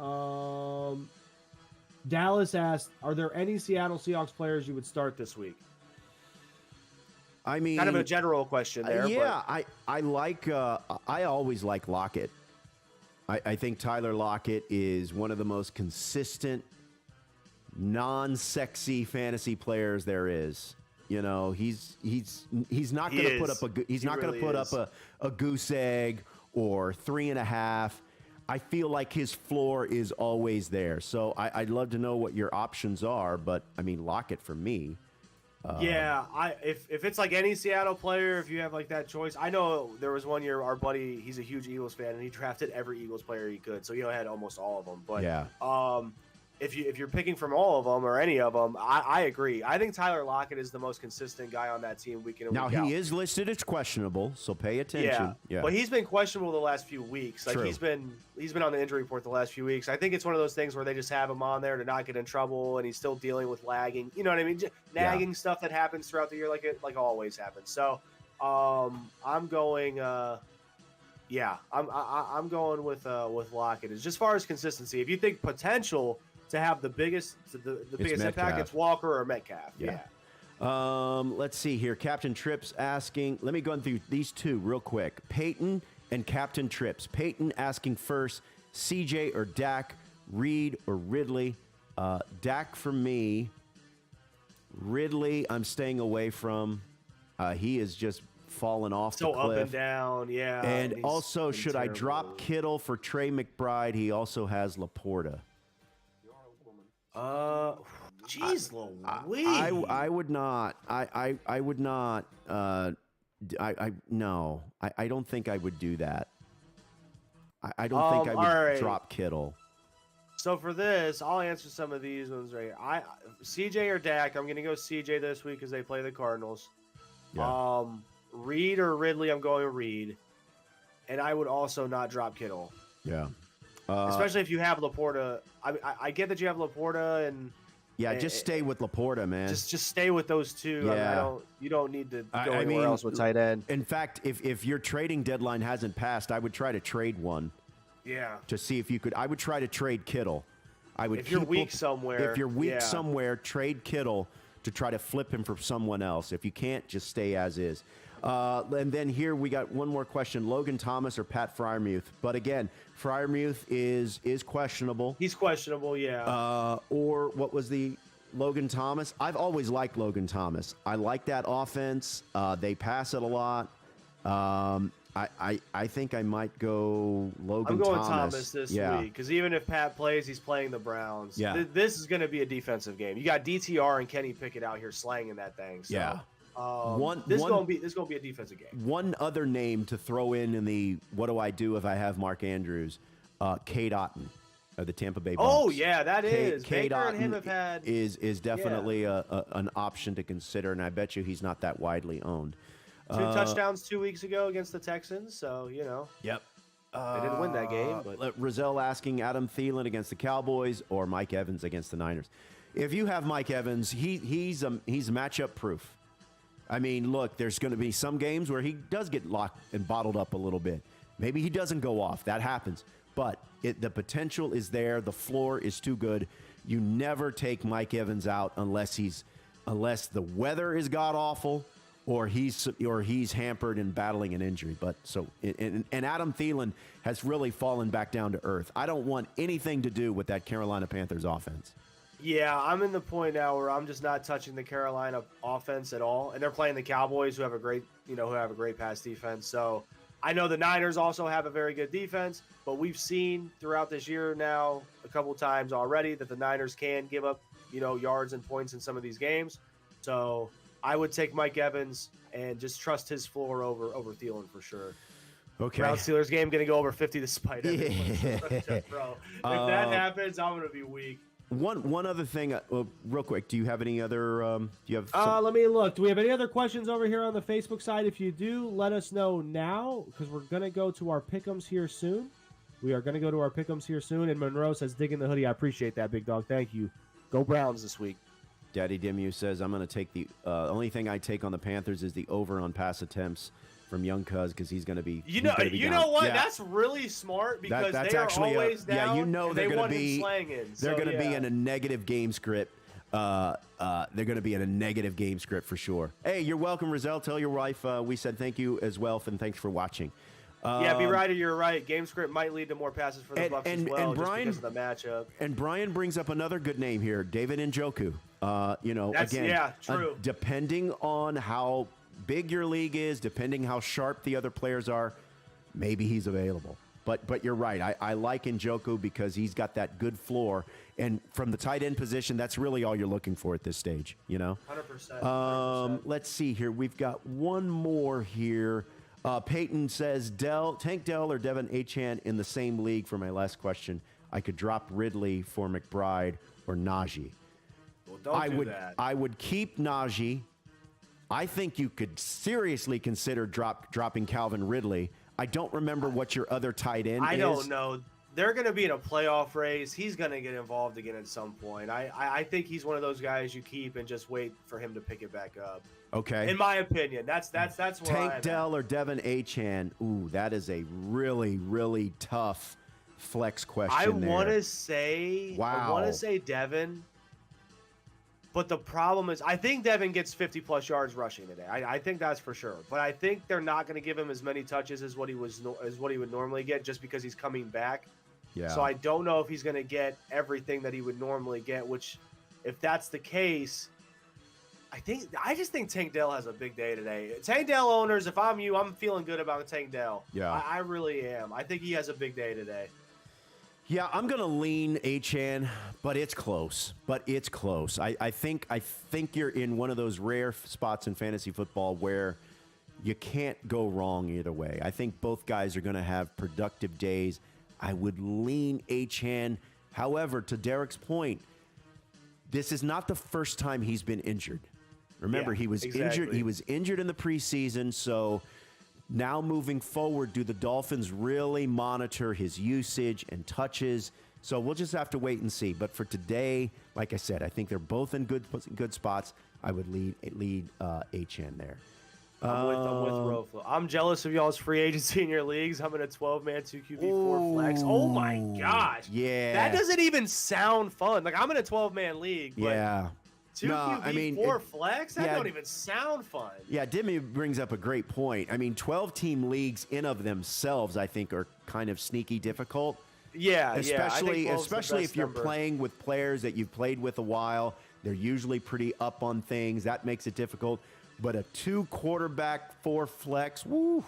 Dallas asked, "Are there any Seattle Seahawks players you would start this week?" I mean, kind of a general question there. Yeah, but. I always like Lockett. I think Tyler Lockett is one of the most consistent, non-sexy fantasy players there is. You know, he's not going to put up a goose egg or 3.5. I feel like his floor is always there. So I'd love to know what your options are, but I mean Lockett for me. If it's like any Seattle player, if you have like that choice, I know there was one year our buddy, he's a huge Eagles fan, and he drafted every Eagles player he could, so he had almost all of them. But yeah, if you're picking from all of them or any of them, I agree. I think Tyler Lockett is the most consistent guy on that team week in and week out. Now he is listed as questionable, so pay attention. Yeah, but he's been questionable the last few weeks. Like he's been on the injury report the last few weeks. I think it's one of those things where they just have him on there to not get in trouble, and he's still dealing with lagging. You know what I mean? Nagging stuff that happens throughout the year, like always happens. So I'm going. I'm going with Lockett. As far as consistency, if you think potential to have the biggest impact, it's Walker or Metcalf. Yeah. Let's see here. Captain Trips asking. Let me go through these two real quick. Peyton and Captain Trips. Peyton asking first, CJ or Dak, Reed or Ridley. Dak for me. Ridley, I'm staying away from. He is just fallen off the cliff. So up and down, yeah. And also, should I drop Kittle for Trey McBride? He also has Laporta. Jeez Louise. I would not. I would not. No. I don't think I would do that. I don't think I would drop Kittle. So for this, I'll answer some of these ones right here. CJ or Dak, I'm going to go CJ this week because they play the Cardinals. Yeah. Reed or Ridley, I'm going Reed. And I would also not drop Kittle. Yeah. Especially if you have Laporta. I get that you have Laporta and just stay with Laporta, man. Just stay with those two. Yeah. You don't need to go anywhere else with tight end. In fact, if your trading deadline hasn't passed, I would try to trade one. Yeah. To see if you could. I would try to trade Kittle. If you're weak somewhere. If you're weak somewhere, trade Kittle to try to flip him for someone else. If you can't, just stay as is. And then here we got one more question: Logan Thomas or Pat Freiermuth? But again, Freiermuth is questionable. He's questionable, yeah. Or what was the Logan Thomas? I've always liked Logan Thomas. I like that offense. They pass it a lot. I think I might go Logan Thomas. I'm going Thomas this week because even if Pat plays, he's playing the Browns. Yeah. This is going to be a defensive game. You got DTR and Kenny Pickett out here slanging that thing. So, yeah. This is going to be a defensive game. One other name to throw in the what do I do if I have Mark Andrews? Cade Otton of the Tampa Bay Bucks. Oh yeah, that is. Cade Baker and him Otton have had is definitely an option to consider, and I bet you he's not that widely owned. 2 touchdowns 2 weeks ago against the Texans, so Yep. They didn't win that game. But Rizal asking Adam Thielen against the Cowboys or Mike Evans against the Niners. If you have Mike Evans, he's matchup proof. I mean, look, there's going to be some games where he does get locked and bottled up a little bit. Maybe he doesn't go off. That happens. But the potential is there. The floor is too good. You never take Mike Evans out unless the weather is god awful or he's hampered and battling an injury. But and Adam Thielen has really fallen back down to earth. I don't want anything to do with that Carolina Panthers offense. yeah, I'm in the point now where I'm just not touching the Carolina offense at all, and they're playing the Cowboys, who have a great pass defense. So I know the Niners also have a very good defense, but we've seen throughout this year now a couple times already that the Niners can give up yards and points in some of these games. So I would take Mike Evans and just trust his floor over Thielen for sure. Okay. Browns Steelers game going to go over 50 despite everyone. Yeah. Bro, if that happens, I'm going to be weak. One other thing, real quick. Do you have any other? Do you have? Let me look. Do we have any other questions over here on the Facebook side? If you do, let us know now because we're going to go to our pick'ems here soon. We are going to go to our pick'ems here soon. And Monroe says, dig in the hoodie. I appreciate that, big dog. Thank you. Go Browns this week. Daddy Dimu says, I'm going to take the only thing I take on the Panthers is the over on pass attempts from Young Cuz because he's going to be. You know what? Yeah. That's really smart because that's they are actually always down. Yeah, they're going to be. They're going to be in a negative game script. They're going to be in a negative game script for sure. Hey, you're welcome, Rizal. Tell your wife we said thank you as well, and thanks for watching. Be right or you're right. Game script might lead to more passes for the Bucks as well, and Brian, just because of the matchup. And Brian brings up another good name here, David Njoku. True. Depending on how big your league is, depending how sharp the other players are, maybe he's available. But you're right. I like Njoku because he's got that good floor. And from the tight end position, that's really all you're looking for at this stage, 100%. Let's see here. We've got one more here. Peyton says, Tank Dell or Devin Achane in the same league for my last question. I could drop Ridley for McBride or Najee. Well, don't do that. I would keep Najee. I think you could seriously consider dropping Calvin Ridley. I don't remember what your other tight end is. I don't know. They're going to be in a playoff race. He's going to get involved again at some point. I think he's one of those guys you keep and just wait for him to pick it back up. Okay. In my opinion, that's where Tank Dell or Devin Achane. Ooh, that is a really, really tough flex question. I want to say Devin. But the problem is, I think Devin gets 50-plus yards rushing today. I think that's for sure. But I think they're not going to give him as many touches as what he would normally get, just because he's coming back. Yeah. So I don't know if he's going to get everything that he would normally get. Which, if that's the case, I just think Tank Dell has a big day today. Tank Dell owners, if I'm you, I'm feeling good about Tank Dell. Yeah. I really am. I think he has a big day today. Yeah, I'm gonna lean Achane, but it's close. I think you're in one of those rare spots in fantasy football where you can't go wrong either way. I think both guys are gonna have productive days. I would lean Achane. However, to Derek's point, this is not the first time he's been injured. Remember, he was injured. He was injured in the preseason, so. Now moving forward, do the Dolphins really monitor his usage and touches? So we'll just have to wait and see. But for today, like I said, I think they're both in good spots. I would lead Achane there. I'm with Roflo. I'm jealous of y'all's free agency in your leagues. I'm in a 12-man 2QB4 flex. Oh my gosh. Yeah. That doesn't even sound fun. Like, I'm in a 12-man league. But yeah. 2 QB, 4 flex? That don't even sound fun. Yeah, Dimmy brings up a great point. I mean, 12-team leagues in of themselves, I think, are kind of sneaky difficult. Yeah, especially if you're playing with players that you've played with a while. They're usually pretty up on things. That makes it difficult. But a 2 quarterback, 4 flex, woo.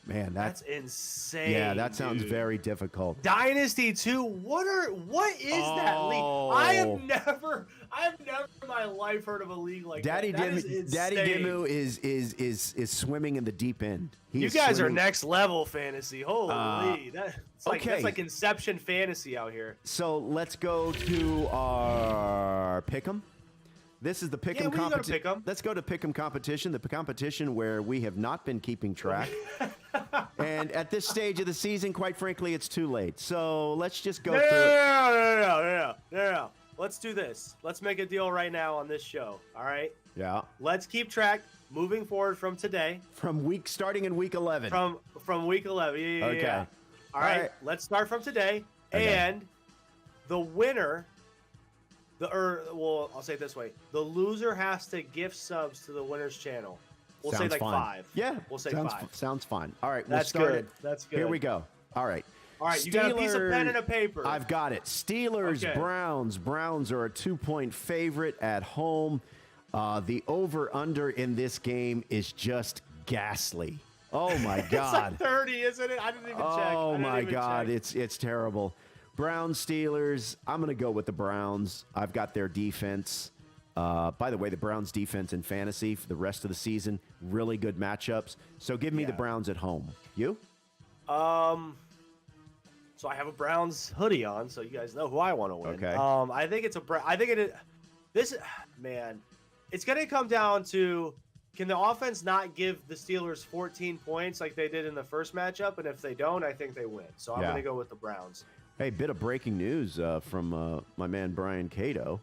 Man, that's insane. Yeah, that sounds very difficult. Dynasty 2. What is that league? I've never in my life heard of a league like Daddy that. Daddy Dimmu is swimming in the deep end. You guys are next level fantasy. Holy, that's like Inception fantasy out here. So let's go to our pick'em. This is the pick'em competition. Let's go to pick'em competition, the competition where we have not been keeping track. And at this stage of the season, quite frankly, it's too late. So let's just go through. No. Let's do this. Let's make a deal right now on this show. All right? Yeah. Let's keep track moving forward from today. Starting in week 11. From week 11. Yeah. Okay. All right. Let's start from today. Okay. And the winner. I'll say it this way: the loser has to gift subs to the winner's channel. We'll say like 5. Yeah, we'll say 5. Sounds fine. All right, that's good. That's good. Here we go. All right. You got a piece of pen and a paper. I've got it. Steelers, okay. Browns. Browns are a 2-point favorite at home. The over/under in this game is just ghastly. Oh my God! It's like 30, isn't it? I didn't even check. Oh my God! It's terrible. Browns, Steelers, I'm going to go with the Browns. I've got their defense. By the way, the Browns defense in fantasy for the rest of the season, really good matchups. So give me the Browns at home. You? So I have a Browns hoodie on, so you guys know who I want to win. Okay. I think it's it's going to come down to, can the offense not give the Steelers 14 points like they did in the first matchup? And if they don't, I think they win. So I'm going to go with the Browns. Hey, bit of breaking news from my man Brian Cato.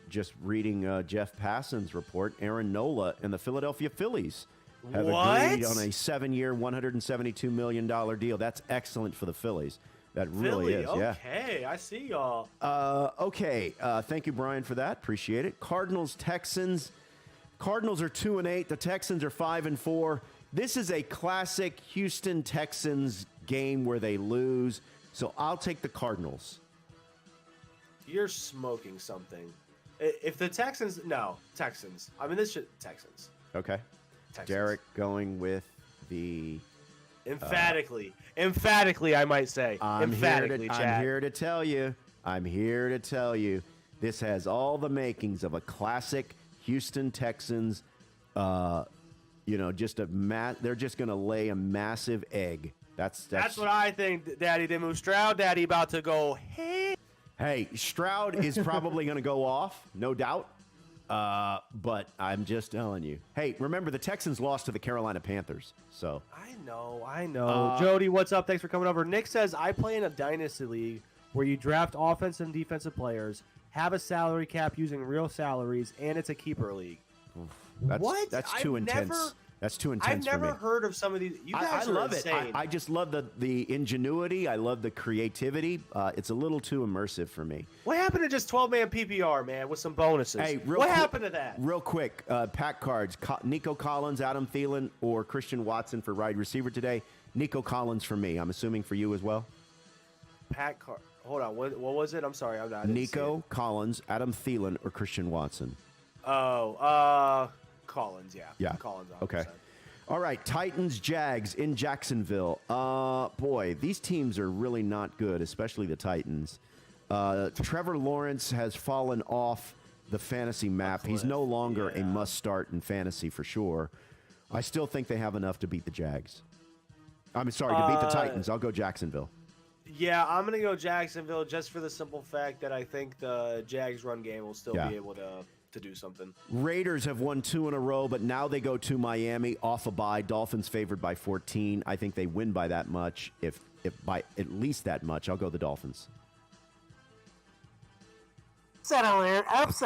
Just reading Jeff Passan's report, Aaron Nola and the Philadelphia Phillies have agreed on a 7-year, $172 million deal. That's excellent for the Phillies. That really is, yeah. Okay, I see y'all. Okay, thank you, Brian, for that. Appreciate it. Cardinals, Texans. Cardinals are 2-8. The Texans are 5-4. This is a classic Houston Texans game where they lose. So I'll take the Cardinals. You're smoking something. If the Texans. I mean, Texans. Okay. Texans. Derek going with the. Emphatically, I might say. I'm here to tell you. This has all the makings of a classic Houston Texans. They're just going to lay a massive egg. That's what I think, Daddy Dimmu. Stroud Daddy about to go, hey. Hey, Stroud is probably going to go off, no doubt. But I'm just telling you. Hey, remember, the Texans lost to the Carolina Panthers. So I know. Jody, what's up? Thanks for coming over. Nick says, I play in a dynasty league where you draft offensive and defensive players, have a salary cap using real salaries, and it's a keeper league. What? That's too intense. That's too intense for me. I've never heard of some of these. You guys I love insane. it. I just love the ingenuity. I love the creativity. It's a little too immersive for me. What happened to just 12-man PPR, man, with some bonuses? Hey, what happened to that? Real quick, pack cards. Nico Collins, Adam Thielen, or Christian Watson for wide receiver today. Nico Collins for me. I'm assuming for you as well. Pack card. Hold on. What was it? I'm sorry. I didn't Nico Collins, Adam Thielen, or Christian Watson. Collins, yeah. Yeah. Collins, 100%. Okay. All right, Titans, Jags in Jacksonville. Boy, these teams are really not good, especially the Titans. Trevor Lawrence has fallen off the fantasy map. He's no longer a must-start in fantasy for sure. I still think they have enough to beat the Jags. I'm sorry, to beat the Titans. I'll go Jacksonville. Yeah, I'm going to go Jacksonville just for the simple fact that I think the Jags run game will still be able to do something. Raiders have won 2 in a row, but now they go to Miami off a bye. Dolphins favored by 14. I think they win by that much. If by at least that much, I'll go the Dolphins. Upset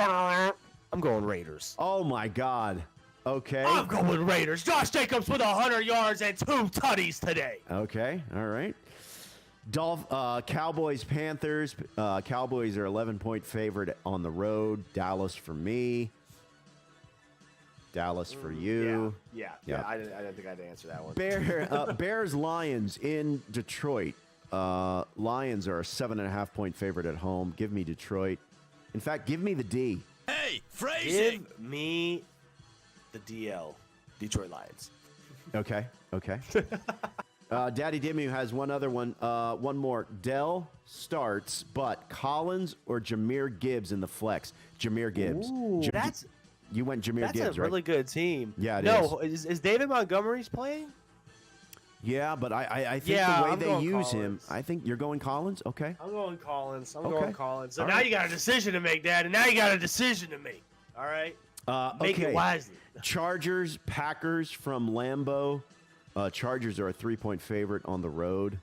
alert. I'm going Raiders. Oh my God. Okay. I'm going Raiders. Josh Jacobs with 100 yards and 2 tutties today. Okay. All right. Cowboys, Panthers. Cowboys are 11-point favorite on the road. Dallas for me. Dallas for you. Yeah. I didn't think I'd answer that one. Bears, Lions in Detroit. Lions are a 7.5-point favorite at home. Give me Detroit. In fact, give me the D. Hey, phrasing. Give me the DL, Detroit Lions. Okay. Daddy Dimmu has one other one. One more. Dell starts, but Collins or Jahmyr Gibbs in the flex. Jahmyr Gibbs. Ooh, you went Jahmyr Gibbs, That's a really good team. Yeah, is David Montgomery's playing? Yeah, but I think the way they use him, I think you're going Collins. Okay. I'm going Collins. Okay. So All now right. you got a decision to make, Dad, and now you got a decision to make. All right. Make it wisely. Chargers, Packers from Lambeau. Chargers are a 3-point favorite on the road.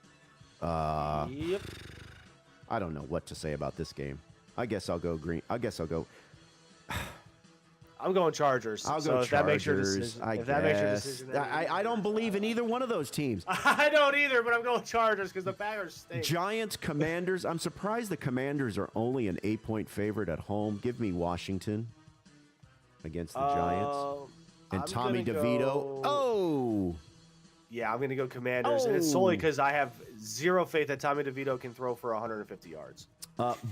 Yep. I don't know what to say about this game. I guess I'll go green. I'm going Chargers. I'll go so Chargers. If that makes your decision, I don't believe in either one of those teams. I don't either, but I'm going Chargers because the Packers stink. Giants, Commanders. I'm surprised the Commanders are only an 8-point favorite at home. Give me Washington against the Giants. And I'm Tommy gonna DeVito. go- Oh! Yeah, I'm going to go Commanders, and it's solely because I have zero faith that Tommy DeVito can throw for 150 yards.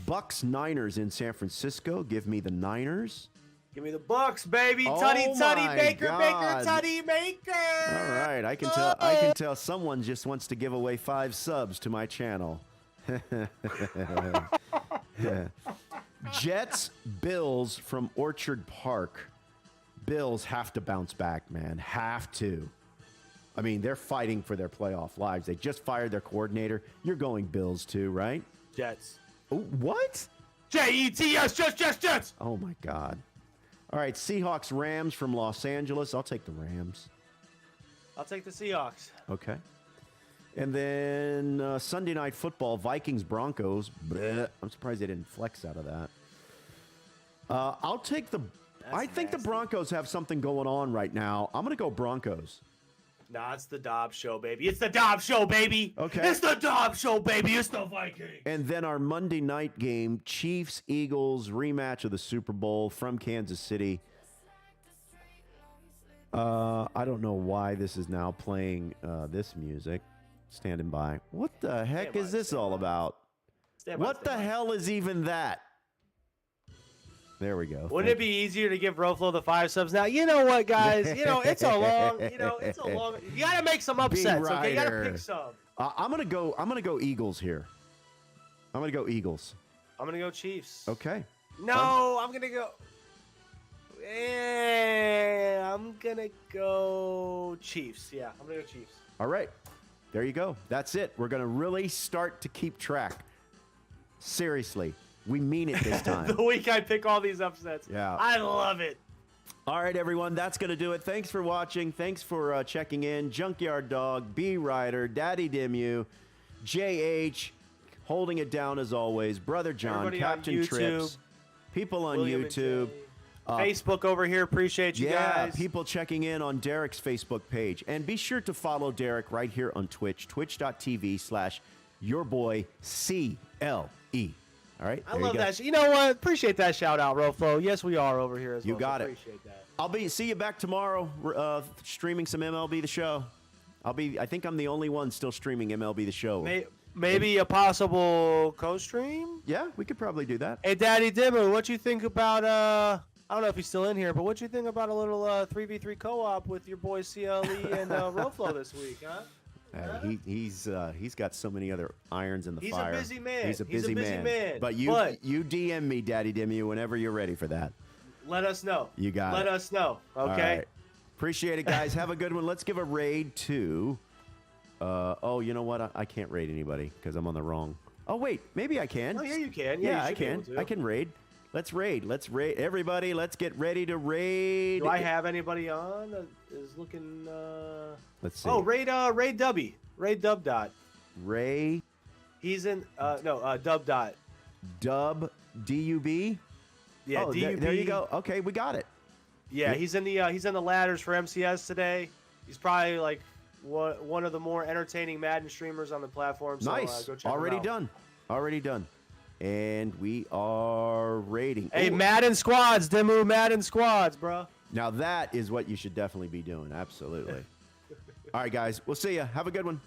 Bucks, Niners in San Francisco. Give me the Niners. Give me the Bucks, baby. Oh Tutty, my Baker, God. Tutty, Baker. All right, I can tell someone just wants to give away 5 subs to my channel. Jets, Bills from Orchard Park. Bills have to bounce back, man. Have to. I mean, they're fighting for their playoff lives. They just fired their coordinator. You're going Bills too, right? Jets. Oh, what? Jets, Jets. Oh my God. All right, Seahawks, Rams from Los Angeles. I'll take the Rams. I'll take the Seahawks. Okay. And then Sunday Night Football, Vikings, Broncos. Bleh. I'm surprised they didn't flex out of that. I'll take the... I think the Broncos have something going on right now. I'm going to go Broncos. Nah, it's the Dobbs show, baby. It's the Dobbs show, baby. Okay. It's the Dobbs show, baby. It's the Vikings. And then our Monday night game, Chiefs, Eagles, rematch of the Super Bowl from Kansas City. I don't know why this is now playing this music. Standing by. What the heck is this all about? What the hell is even that? There we go. Wouldn't it be easier to give Roflo the 5 subs now? You know what, guys? It's a long. You gotta make some upsets. Okay, you gotta pick some. I'm gonna go Eagles here. I'm gonna go Eagles. I'm gonna go Chiefs. Okay. No, I'm gonna go. I'm gonna go Chiefs. Yeah, I'm gonna go Chiefs. All right. There you go. That's it. We're gonna really start to keep track. Seriously. We mean it this time. The week I pick all these upsets. Yeah. I love it. All right, everyone. That's going to do it. Thanks for watching. Thanks for checking in. Junkyard Dog, B Rider, Daddy Dimmu, JH, holding it down as always. Brother John, Everybody Captain on Trips, people on William and YouTube. Jay. Facebook over here. Appreciate you guys. People checking in on Derek's Facebook page. And be sure to follow Derek right here on Twitch, twitch.tv/YourboyCle. All right. I love that. You know what? Appreciate that shout out, Roflo. Yes, we are over here as well. You got so it. Appreciate that. See you back tomorrow. Streaming some MLB The Show. I think I'm the only one still streaming MLB The Show. Maybe a possible co-stream. Yeah, we could probably do that. Hey, Daddy Dimmu, what you think about? I don't know if he's still in here, but what you think about a little 3v3 co-op with your boy CLE and Roflo this week, huh? He's got so many other irons in the fire. He's a busy man. He's a busy man. But you DM me, Daddy Dimmu, whenever you're ready for that. Let us know. You got it. Let us know. Okay. All right. Appreciate it, guys. Have a good one. Let's give a raid to. You know what? I can't raid anybody because I'm on the wrong. Oh wait, maybe I can. Oh yeah, you can. Yeah, I can. I can raid. Let's raid. Everybody, let's get ready to raid. Do I have anybody on that is looking? Let's see. Oh, raid Dubby. Raid Dub Dot. Ray. He's in. Dub Dot. Dub DUB. Yeah, DUB. There you go. Okay, we got it. Yeah, he's in the ladders for MCS today. He's probably like one of the more entertaining Madden streamers on the platform. So, Nice. go check Already him out. done. Already done. And we are rating. Hey, Ooh. Madden squads, Demu, Madden squads, bro. Now that is what you should definitely be doing. Absolutely. All right, guys. We'll see you. Have a good one.